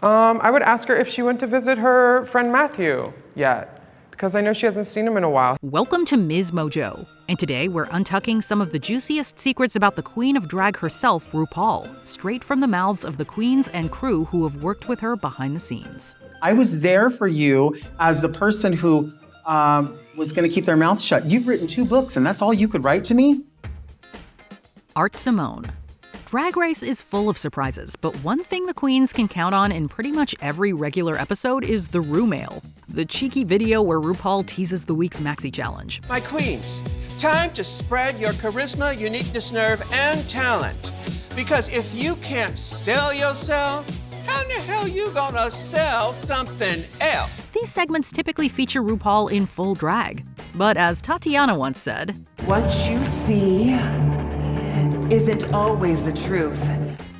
I would ask her if she went to visit her friend Matthew yet, because I know she hasn't seen him in a while. Welcome to MsMojo, and today we're untucking some of the juiciest secrets about the queen of drag herself, RuPaul, straight from the mouths of the queens and crew who have worked with her behind the scenes. I was there for you as the person who was going to keep their mouth shut. You've written 2 books, and that's all you could write to me? Art Simone. Drag Race is full of surprises, but one thing the queens can count on in pretty much every regular episode is the Ru Mail, the cheeky video where RuPaul teases the week's maxi challenge. My queens, time to spread your charisma, uniqueness, nerve, and talent. Because if you can't sell yourself, how in the hell you gonna sell something else? These segments typically feature RuPaul in full drag, but as Tatiana once said, "What you see isn't always the truth."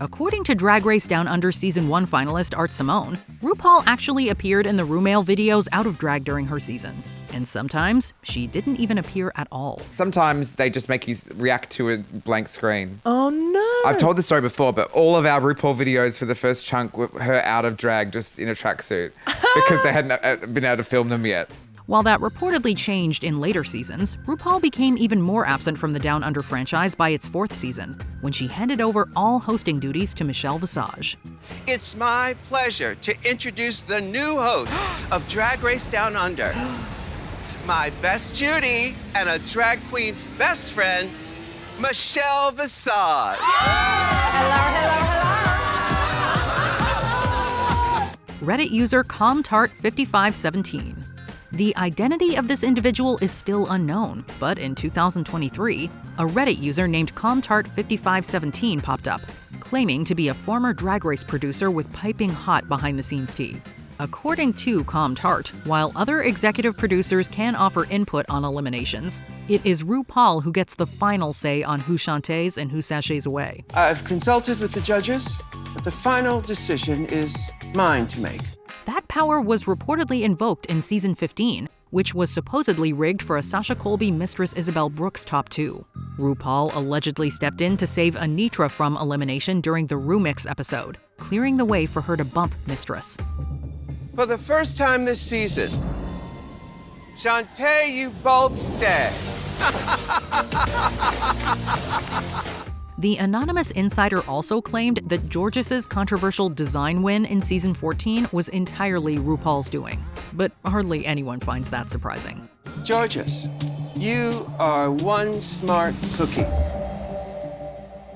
According to Drag Race Down Under Season 1 finalist Art Simone, RuPaul actually appeared in the Ru Mail videos out of drag during her season. And sometimes, she didn't even appear at all. Sometimes they just make you react to a blank screen. Oh no! I've told this story before, but all of our RuPaul videos for the first chunk were her out of drag, just in a tracksuit, because they hadn't been able to film them yet. While that reportedly changed in later seasons, RuPaul became even more absent from the Down Under franchise by its 4th season, when she handed over all hosting duties to Michelle Visage. It's my pleasure to introduce the new host of Drag Race Down Under. My best Judy and a drag queen's best friend, Michelle Visage. Reddit user ComTart5517. The identity of this individual is still unknown, but in 2023, a Reddit user named ComTart5517 popped up, claiming to be a former Drag Race producer with piping hot behind-the-scenes tea. According to ComTart, while other executive producers can offer input on eliminations, it is RuPaul who gets the final say on who chantes and who sachets away. I've consulted with the judges, but the final decision is mine to make. That power was reportedly invoked in Season 15, which was supposedly rigged for a Sasha Colby Mistress Isabel Brooks top 2. RuPaul allegedly stepped in to save Anitra from elimination during the Rumix episode, clearing the way for her to bump Mistress. For the first time this season, Shantae, you both stay. The anonymous insider also claimed that Jorgeous' controversial design win in Season 14 was entirely RuPaul's doing, but hardly anyone finds that surprising. Jorgeous, you are one smart cookie.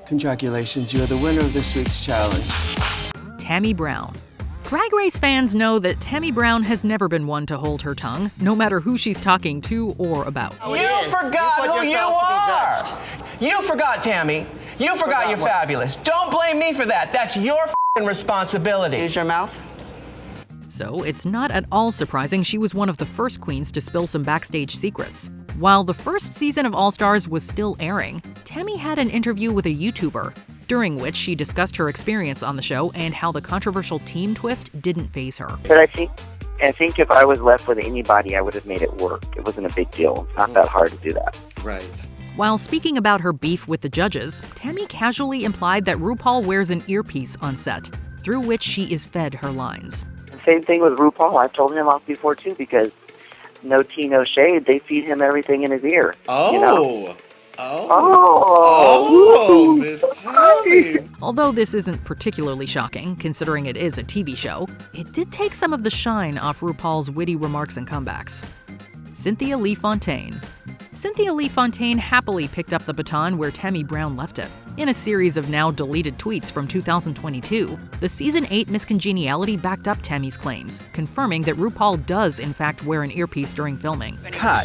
Congratulations, you're the winner of this week's challenge. Tammie Brown. Drag Race fans know that Tammie Brown has never been one to hold her tongue, no matter who she's talking to or about. You forgot who you are! You forgot, Tammie. You forgot you're fabulous. Don't blame me for that. That's your responsibility. Use your mouth. So it's not at all surprising she was one of the first queens to spill some backstage secrets. While the first season of All Stars was still airing, Tammie had an interview with a YouTuber, during which she discussed her experience on the show and how the controversial team twist didn't faze her. But I think if I was left with anybody, I would have made it work. It wasn't a big deal. It's not that hard to do that. Right. While speaking about her beef with the judges, Tammie casually implied that RuPaul wears an earpiece on set, through which she is fed her lines. Same thing with RuPaul. I've told him off before, too, because no tea, no shade. They feed him everything in his ear. Oh. You know? Miss Tammie. Although this isn't particularly shocking, considering it is a TV show, it did take some of the shine off RuPaul's witty remarks and comebacks. Cynthia Lee Fontaine. Cynthia Lee Fontaine happily picked up the baton where Tammie Brown left it. In a series of now deleted tweets from 2022, the Season 8 Miss Congeniality backed up Tammie's claims, confirming that RuPaul does in fact wear an earpiece during filming. Cut.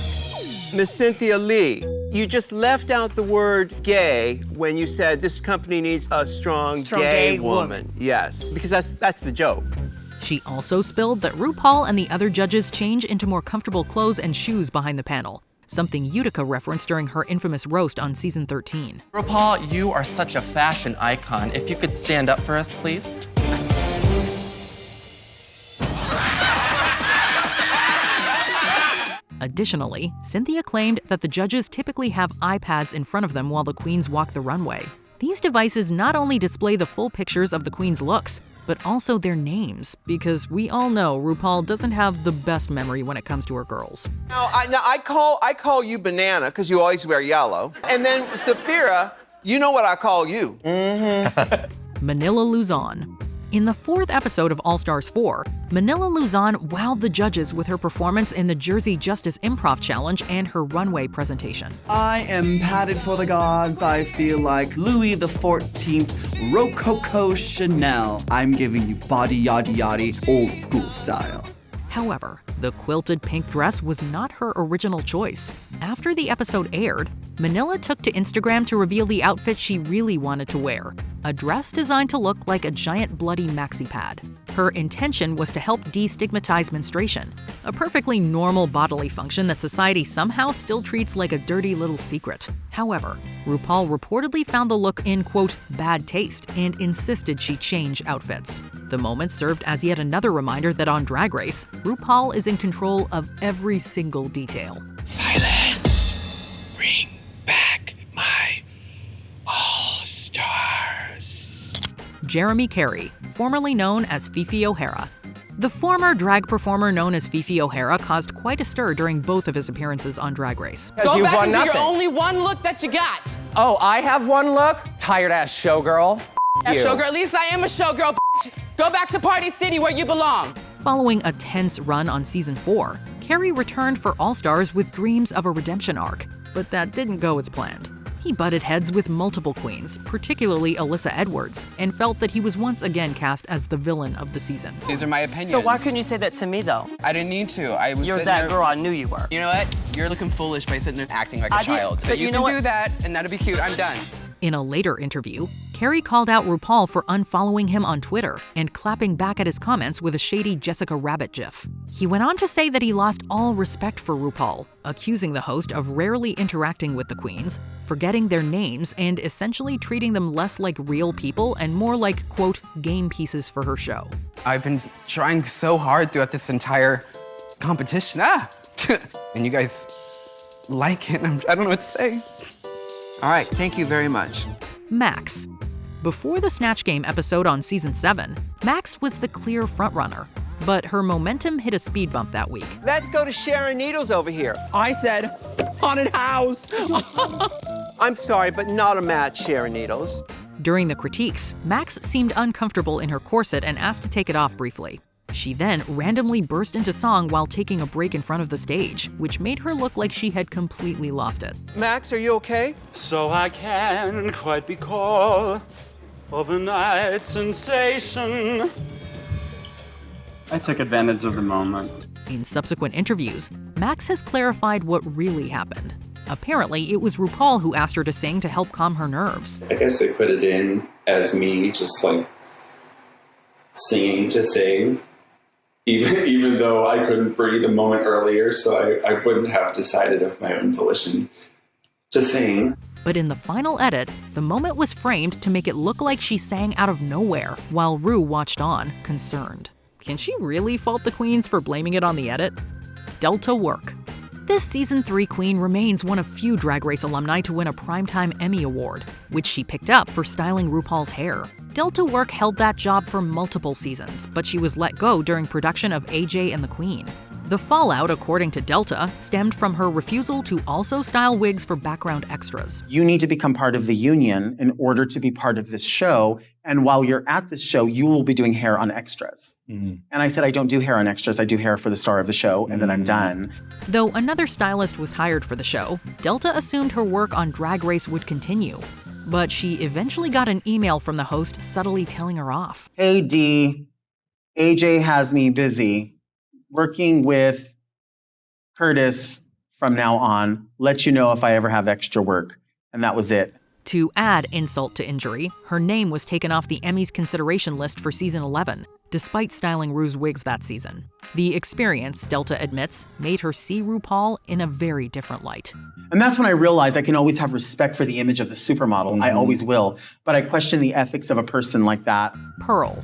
Miss Cynthia Lee, you just left out the word gay when you said this company needs a strong gay woman. Yes, because that's the joke. She also spilled that RuPaul and the other judges change into more comfortable clothes and shoes behind the panel, something Utica referenced during her infamous roast on Season 13. RuPaul, you are such a fashion icon. If you could stand up for us, please. Additionally, Cynthia claimed that the judges typically have iPads in front of them while the queens walk the runway. These devices not only display the full pictures of the queens' looks, but also their names, because we all know RuPaul doesn't have the best memory when it comes to her girls. Now I call you Banana because you always wear yellow. And then Saphira, you know what I call you. Manila Luzon. In the 4th episode of All Stars 4, Manila Luzon wowed the judges with her performance in the Jersey Justice Improv Challenge and her runway presentation. I am padded for the gods. I feel like Louis XIV, Rococo Chanel. I'm giving you body yaddy yaddy, old school style. However, the quilted pink dress was not her original choice. After the episode aired, Manila took to Instagram to reveal the outfit she really wanted to wear, a dress designed to look like a giant bloody maxi pad. Her intention was to help destigmatize menstruation, a perfectly normal bodily function that society somehow still treats like a dirty little secret. However, RuPaul reportedly found the look in, quote, bad taste and insisted she change outfits. The moment served as yet another reminder that on Drag Race, RuPaul is in control of every single detail. Silence. Bring back my all-stars. Jeremy Kerry, formerly known as Phi Phi O'Hara. The former drag performer known as Phi Phi O'Hara caused quite a stir during both of his appearances on Drag Race. Go back and do your only one look that you got. Oh, I have one look? Tired-ass showgirl. Showgirl, at least I am a showgirl, bitch. Go back to Party City where you belong. Following a tense run on season 4, Kerry returned for All Stars with dreams of a redemption arc, but that didn't go as planned. He butted heads with multiple queens, particularly Alyssa Edwards, and felt that he was once again cast as the villain of the season. These are my opinions. So why couldn't you say that to me, though? I didn't need to. You're that girl I knew you were. You know what? You're looking foolish by sitting there acting like a child. So you can do that, and that'll be cute. I'm done. In a later interview, Kerry called out RuPaul for unfollowing him on Twitter and clapping back at his comments with a shady Jessica Rabbit gif. He went on to say that he lost all respect for RuPaul, accusing the host of rarely interacting with the queens, forgetting their names, and essentially treating them less like real people and more like, quote, game pieces for her show. I've been trying so hard throughout this entire competition. And you guys like it. I don't know what to say. All right, thank you very much. Max. Before the Snatch Game episode on season 7, Max was the clear frontrunner, but her momentum hit a speed bump that week. Let's go to Sharon Needles over here. I said haunted house. I'm sorry, but not a match, Sharon Needles. During the critiques, Max seemed uncomfortable in her corset and asked to take it off briefly. She then randomly burst into song while taking a break in front of the stage, which made her look like she had completely lost it. Max, are you okay? So I can't quite recall overnight sensation. I took advantage of the moment. In subsequent interviews, Max has clarified what really happened. Apparently, it was RuPaul who asked her to sing to help calm her nerves. I guess they put it in as me just like singing to sing. Even though I couldn't breathe a moment earlier, so I wouldn't have decided of my own volition to sing. But in the final edit, the moment was framed to make it look like she sang out of nowhere, while Ru watched on, concerned. Can she really fault the queens for blaming it on the edit? Delta Work. This season 3 queen remains one of few Drag Race alumni to win a Primetime Emmy Award, which she picked up for styling RuPaul's hair. Delta Work held that job for multiple seasons, but she was let go during production of AJ and the Queen. The fallout, according to Delta, stemmed from her refusal to also style wigs for background extras. You need to become part of the union in order to be part of this show. And while you're at this show, you will be doing hair on extras. And I said, I don't do hair on extras. I do hair for the star of the show, and then I'm done. Though another stylist was hired for the show, Delta assumed her work on Drag Race would continue. But she eventually got an email from the host subtly telling her off. Hey, D, AJ has me busy working with Curtis from now on. Let you know if I ever have extra work. And that was it. To add insult to injury, her name was taken off the Emmys consideration list for season 11, despite styling Ru's wigs that season. The experience, Delta admits, made her see RuPaul in a very different light. And that's when I realized I can always have respect for the image of the supermodel. I always will. But I question the ethics of a person like that. Pearl.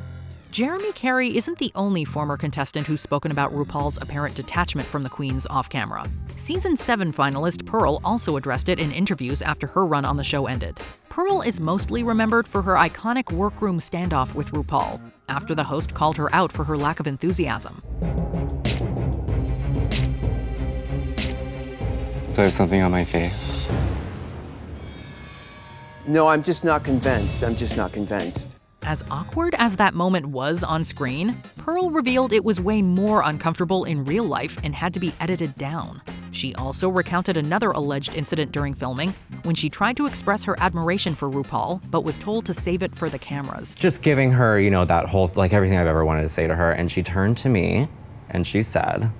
Jeremy Kerry isn't the only former contestant who's spoken about RuPaul's apparent detachment from the queens off-camera. Season 7 finalist Pearl also addressed it in interviews after her run on the show ended. Pearl is mostly remembered for her iconic workroom standoff with RuPaul, after the host called her out for her lack of enthusiasm. So there's something on my face. No, I'm just not convinced. I'm just not convinced. As awkward as that moment was on screen, Pearl revealed it was way more uncomfortable in real life and had to be edited down. She also recounted another alleged incident during filming when she tried to express her admiration for RuPaul, but was told to save it for the cameras. Just giving her, you know, that whole, like everything I've ever wanted to say to her. And she turned to me and she said,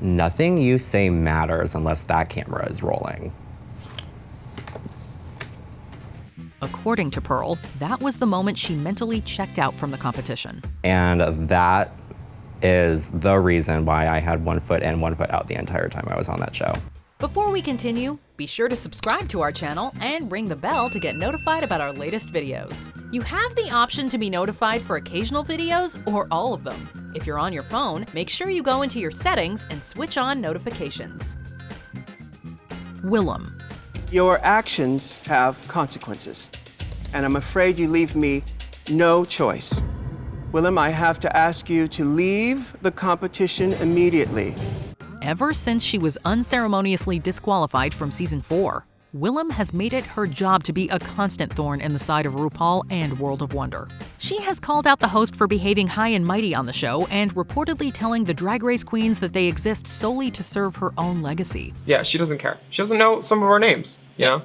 "Nothing you say matters unless that camera is rolling." According to Pearl, that was the moment she mentally checked out from the competition. And that is the reason why I had 1 foot in, 1 foot out the entire time I was on that show. Before we continue, be sure to subscribe to our channel and ring the bell to get notified about our latest videos. You have the option to be notified for occasional videos or all of them. If you're on your phone, make sure you go into your settings and switch on notifications. Willam. Your actions have consequences, and I'm afraid you leave me no choice. Willam, I have to ask you to leave the competition immediately. Ever since she was unceremoniously disqualified from season 4, Willam has made it her job to be a constant thorn in the side of RuPaul and World of Wonder. She has called out the host for behaving high and mighty on the show and reportedly telling the Drag Race queens that they exist solely to serve her own legacy. Yeah, she doesn't care. She doesn't know some of our names, you know?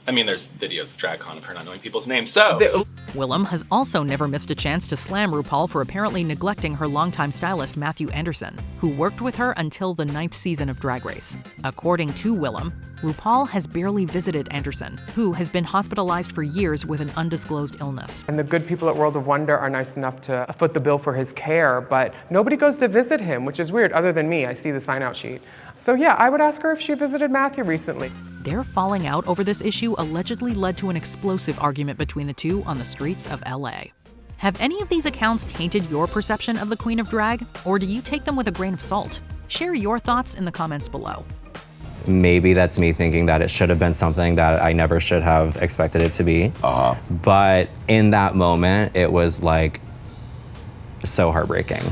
I mean, there's videos of DragCon of her not knowing people's names, so... Willam has also never missed a chance to slam RuPaul for apparently neglecting her longtime stylist Matthew Anderson, who worked with her until the 9th season of Drag Race. According to Willam, RuPaul has barely visited Anderson, who has been hospitalized for years with an undisclosed illness. And the good people at World of Wonder are nice enough to foot the bill for his care, but nobody goes to visit him, which is weird, other than me. I see the sign-out sheet. So yeah, I would ask her if she visited Matthew recently. Their falling out over this issue allegedly led to an explosive argument between the two on the streets of LA. Have any of these accounts tainted your perception of the Queen of Drag, or do you take them with a grain of salt? Share your thoughts in the comments below. Maybe that's me thinking that it should have been something that I never should have expected it to be. But in that moment, it was like so heartbreaking.